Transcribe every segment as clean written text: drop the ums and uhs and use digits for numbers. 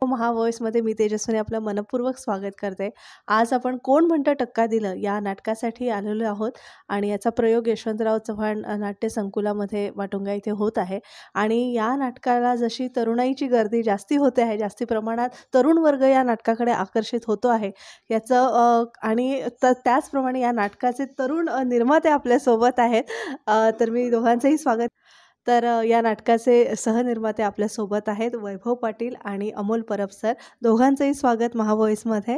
महा व्हॉइसमध्ये मी तेजस्विनी आपलं मनपूर्वक स्वागत करते. आज आपण कोण म्हणतं टक्का दिलं या नाटकासाठी आलेलो आहोत आणि याचा प्रयोग यशवंतराव चव्हाण नाट्य संकुलामध्ये वाटुंगा इथे होत आहे. आणि या नाटकाला जशी तरुणाईची गर्दी जास्ती होते आहे, जास्ती प्रमाणात तरुण वर्ग या नाटकाकडे आकर्षित होतो आहे याचं आणि त्याचप्रमाणे या नाटकाचे तरुण निर्माते आपल्यासोबत आहेत. तर मी दोघांचंही स्वागत. तर या नाटकाचे सहनिर्माते आपल्यासोबत आहेत वैभव पाटील आणि अमोल परब सर. दोघांचंही स्वागत महा व्हॉइसमध्ये.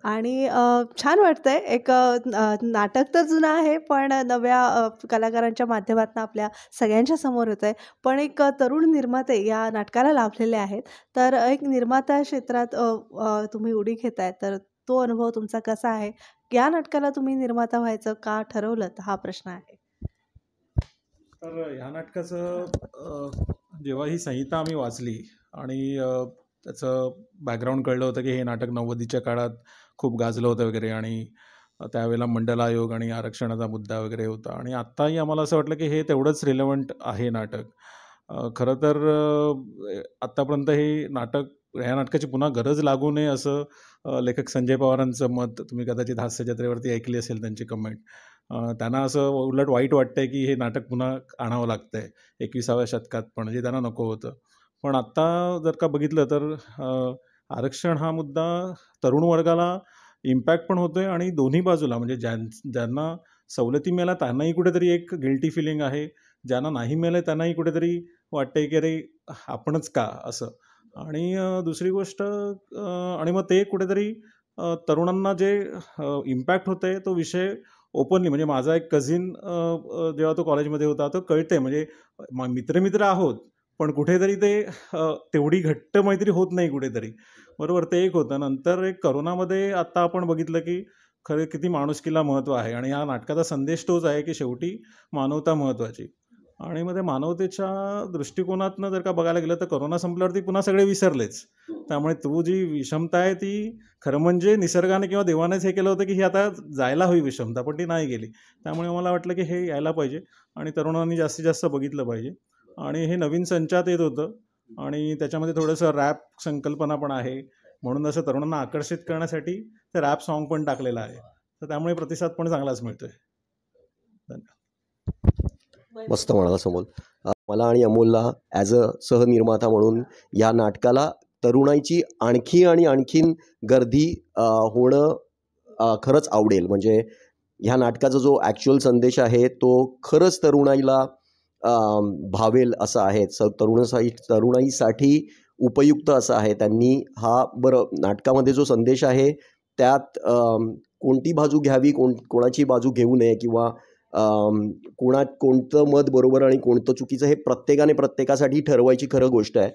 आणि छान वाटतंय. एक नाटक तर जुनं आहे, पण नव्या कलाकारांच्या माध्यमातून आपल्या सगळ्यांच्या समोर होतं आहे. पण एक तरुण निर्माते या नाटकाला लाभलेले आहेत. तर एक निर्माता क्षेत्रात तुम्ही उडी घेताय, तर तो अनुभव तुमचा कसा आहे? या नाटकाला तुम्ही निर्माता व्हायचं का ठरवलं, हा प्रश्न आहे. तर ह्या नाटकाचं जेव्हा ही संहिता आम्ही वाचली आणि त्याचं बॅकग्राऊंड कळलं होतं की हे नाटक 90च्या काळात खूप गाजलं होतं वगैरे, आणि त्यावेळेला मंडल आयोग आणि आरक्षणाचा मुद्दा वगैरे होता. आणि आत्ताही आम्हाला असं वाटलं की हे तेवढंच रिलेव्हंट आहे नाटक. खरं तर आत्तापर्यंत ह्या नाटकाची पुन्हा गरज लागू नये असं लेखक संजय पवारांचं मत तुम्ही कदाचित हास्य जत्रेवरती ऐकली असेल त्यांची कमेंट. त्यांना असं उलट वाईट वाटतंय की हे नाटक पुन्हा आणावं लागतंय 21व्या शतकात, पण जे त्यांना नको होतं. पण आत्ता जर का बघितलं तर आरक्षण हा मुद्दा तरुण वर्गाला इम्पॅक्ट पण होतोय आणि दोन्ही बाजूला, म्हणजे ज्यांना सवलती मिळाल्या त्यांनाही कुठेतरी एक गिल्टी फिलिंग आहे, ज्यांना नाही मिळालं त्यांनाही कुठेतरी वाटतंय की अरे आपणच का असं. आणि दुसरी गोष्ट आणि मग ते कुठेतरी तरुणांना जे इम्पॅक्ट होतंय तो विषय ओपनली, म्हणजे माझा एक कझिन जेव्हा तो कॉलेजमध्ये होता तो कळते, म्हणजे मित्र आहोत पण कुठेतरी ते तेवढी घट्ट मैत्री होत नाही कुठेतरी, बरोबर. ते एक होतं. नंतर एक करोनामध्ये आत्ता आपण बघितलं की खरं किती माणुसकीला महत्त्व आहे, आणि या नाटकाचा संदेश तोच आहे की शेवटी मानवता महत्त्वाची. आणि मग ते मानवतेच्या दृष्टिकोनातनं जर का बघायला गेलं तर करोना संपल्यावरती पुन्हा सगळे विसरलेच. त्यामुळे तो जी विषमता आहे ती खरं म्हणजे निसर्गाने किंवा देवानेच हे केलं होतं की ही आता जायला हवी विषमता, पण ती नाही गेली. त्यामुळे मला वाटलं की हे यायला पाहिजे आणि तरुणांनी जास्तीत जास्त बघितलं पाहिजे. आणि हे नवीन संचात येत होतं आणि त्याच्यामध्ये थोडंसं रॅप संकल्पना पण आहे, म्हणून असं तरुणांना आकर्षित करण्यासाठी ते रॅप सॉन्ग पण टाकलेलं आहे. तर त्यामुळे प्रतिसाद पण चांगलाच मिळतोय. धन्यवाद. मस्त म्हणाला समोर. मला आणि अमोलला ॲज अ सहनिर्माता म्हणून या नाटकाला तरुणाईची आणखीन गर्दी होणं खरंच आवडेल. म्हणजे ह्या नाटकाचा जो ॲक्च्युअल संदेश आहे तो खरंच तरुणाईला भावेल असा आहे, तरुणाईसाठी उपयुक्त असा आहे. त्यांनी नाटकामध्ये जो संदेश आहे त्यात कोणती बाजू घ्यावी, कोणाची बाजू घेऊ नये, किंवा कोणतं मत बरोबर आणि कोणतं चुकीचं हे प्रत्येकासाठी ठरवायची खरं गोष्ट आहे.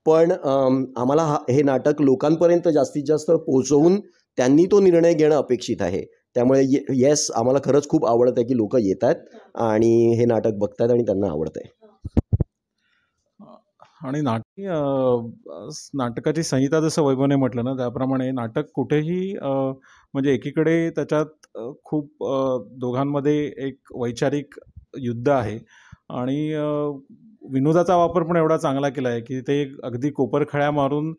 पण आम्हाला हे नाटक लोकांपर्यंत जास्तीत जास्त पोहोचवून त्यांनी तो निर्णय घेणं अपेक्षित आहे. त्यामुळे येस, आम्हाला खरंच खूप आवडत आहे की लोक येत आहेत आणि हे नाटक बघतात आणि त्यांना आवडत आहे. आणि नाटकाची संहिता जसं वैभवने म्हटलं ना, त्याप्रमाणे नाटक कुठेही म्हणजे एकीकडे त्याच्यात खूप दोघांमध्ये एक वैचारिक युद्ध आहे आणि विनोदाचा वापर पण एवढा चांगला केला आहे की ते अगदी कोपरखळ्या मारून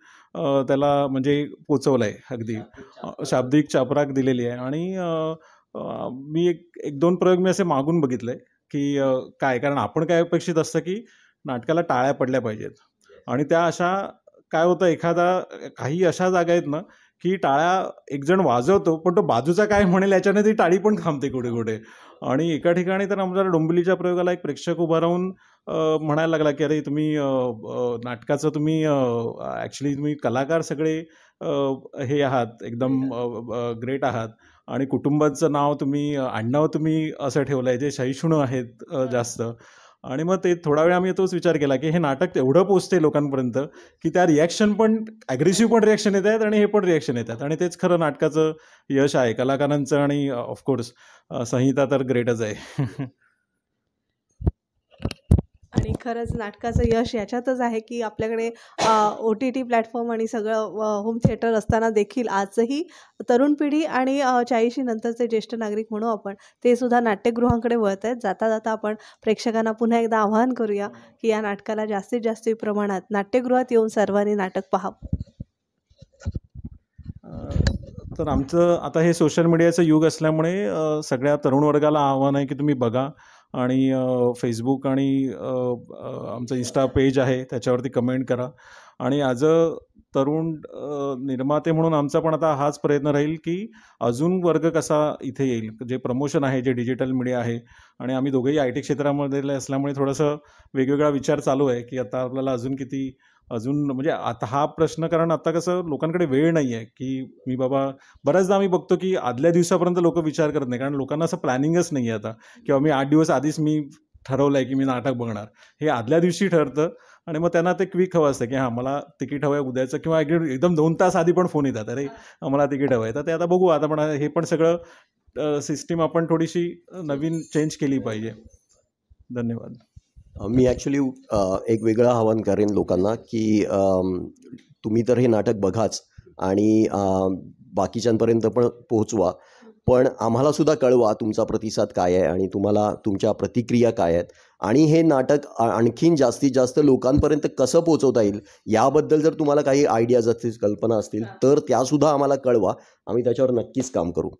त्याला म्हणजे पोचवलं आहे, अगदी शाब्दिक चापराक दिलेली आहे. आणि मी एक दोन प्रयोग मी असे मागून बघितले की काय, कारण आपण काय अपेक्षित असतं की नाटकाला टाळ्या पडल्या पाहिजेत, आणि त्या अशा काय होतं, काही अशा जागा आहेत ना की टाळ्या एक जण वाजवतो पण तो बाजूचा काय म्हणेल याच्याने ती टाळी पण थांबते कुठे कुठे. आणि एका ठिकाणी तर आमच्या डोंबिवलीच्या प्रयोगाला एक प्रेक्षक उभा राहून म्हणायला लागला की अरे तुम्ही नाटकाचं तुम्ही ॲक्च्युली तुम्ही कलाकार सगळे हे आहात, एकदम ग्रेट आहात, आणि कुटुंबाचं नाव तुम्ही आडनाव तुम्ही असं ठेवलं आहे जे सहिष्णू आहेत जास्त. आणि मग ते थोडा वेळ आम्ही तोच विचार केला की हे नाटक एवढं पोचते लोकांपर्यंत की त्या रिॲक्शन पण ॲग्रेसिव्ह पण रिॲक्शन येत आहेत आणि हे पण रिॲक्शन येतात, आणि तेच खरं नाटकाचं यश आहे कलाकारांचं. आणि ऑफकोर्स संहिता तर ग्रेटच आहे. आणि खरंच नाटकाचं यश याच्यातच आहे की आपल्याकडे OTT प्लॅटफॉर्म आणि सगळं होम थिएटर असताना देखील आजही तरुण पिढी आणि 40 नंतरचे ज्येष्ठ नागरिक म्हणू आपण, ते सुद्धा नाट्यगृहांकडे वळत आहेत. जाता जाता आपण प्रेक्षकांना पुन्हा एकदा आवाहन करूया की या नाटकाला जास्तीत जास्त प्रमाणात नाट्यगृहात येऊन सर्वांनी नाटक पाहावं. तर आमचं आता हे सोशल मीडियाचं युग असल्यामुळे सगळ्या तरुण वर्गाला आव्हान आहे की तुम्ही बघा आणि फेसबुक आणि आमचं इन्स्टा पेज आहे त्याच्यावरती कमेंट करा. आणि ॲज अ तरुण निर्माते म्हणून आमचा पण आता हाच प्रयत्न राहील की अजून वर्ग कसा इथे येईल. जे प्रमोशन आहे, जे डिजिटल मीडिया आहे, आणि आम्ही दोघेही आय टी क्षेत्रामध्ये असल्यामुळे थोडंसं वेगवेगळा विचार चालू आहे की आता आपल्याला अजून म्हणजे आता हा प्रश्न, कारण आता कसं लोकांकडे वेळ नाही आहे की मी बाबा, बऱ्याचदा आम्ही बघतो की आदल्या दिवसापर्यंत लोक विचार करत नाही, कारण लोकांना असं प्लॅनिंगच नाही आहे आता किंवा मी 8 दिवस आधीच मी ठरवलं आहे की मी नाटक बघणार. हे आदल्या दिवशी ठरतं आणि मग त्यांना ते क्विक हवं असतं की हां मला तिकीट हवं आहे उद्याचं, किंवा एकदम 2 तास आधी पण फोन येतात, अरे आम्हाला तिकीट हवं आहे. तर ते आता बघू, आता पण हे पण सगळं सिस्टीम आपण थोडीशी नवीन चेंज केली पाहिजे. धन्यवाद. मी ॲक्च्युली एक वेगळं आवाहन करेन लोकांना की तुम्ही तर हे नाटक बघाच आणि बाकीच्यांपर्यंत पण पोहोचवा, पण आम्हालासुद्धा कळवा तुमचा प्रतिसाद काय आहे आणि तुम्हाला तुमच्या प्रतिक्रिया काय आहेत, आणि हे नाटक आणखीन जास्तीत जास्त लोकांपर्यंत कसं पोहोचवता येईल याबद्दल जर तुम्हाला काही आयडियाज असतील, कल्पना असतील, तर त्यासुद्धा आम्हाला कळवा. आम्ही त्याच्यावर नक्कीच काम करू.